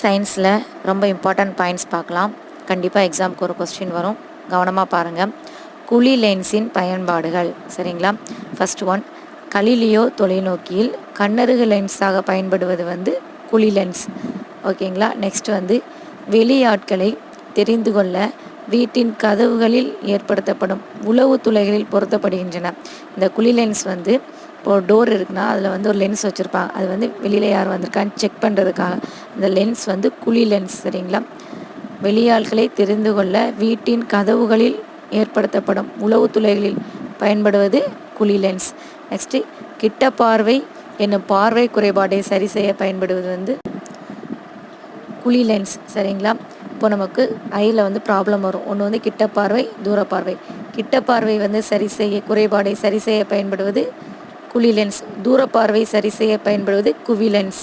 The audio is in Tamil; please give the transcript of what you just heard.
சயின்ஸில் ரொம்ப இம்பார்ட்டன்ட் பாயிண்ட்ஸ் பார்க்கலாம். கண்டிப்பாக எக்ஸாமுக்கு ஒரு கொஸ்டின் வரும், கவனமாக பாருங்கள். குழி லென்ஸின் பயன்பாடுகள். சரிங்களா? ஃபர்ஸ்ட் ஒன், கலிலியோ தொலைநோக்கியில் கண்ணருகு லென்ஸாக பயன்படுவது குழி லென்ஸ். ஓகேங்களா? நெக்ஸ்ட் வெளியாட்களை தெரிந்து கொள்ள வீட்டின் கதவுகளில் ஏற்படுத்தப்படும் உளவு துளைகளில் பொருத்தப்படுகின்றன. இந்த குழி லென்ஸ் இப்போ டோர் இருக்குன்னா அதில் ஒரு லென்ஸ் வச்சுருப்பாங்க. அது வெளியில் யார் வந்திருக்கான்னு செக் பண்ணுறதுக்காக அந்த லென்ஸ் குழி லென்ஸ். சரிங்களா? வெளியாட்களை தெரிந்து கொள்ள வீட்டின் கதவுகளில் ஏற்படுத்தப்படும் உளவு துளைகளில் பயன்படுவது குழி லென்ஸ். நெக்ஸ்ட்டு, கிட்ட பார்வை என்னும் பார்வை குறைபாட்டை சரி செய்ய பயன்படுவது குழி லென்ஸ். சரிங்களா? இப்போ நமக்கு ஐயில் ப்ராப்ளம் வரும். ஒன்று கிட்ட பார்வை, தூர பார்வை. கிட்ட பார்வை குறைபாடை சரி செய்ய பயன்படுவது குழி லென்ஸ். தூர பார்வை சரி செய்ய பயன்படுவது குவி லென்ஸ்.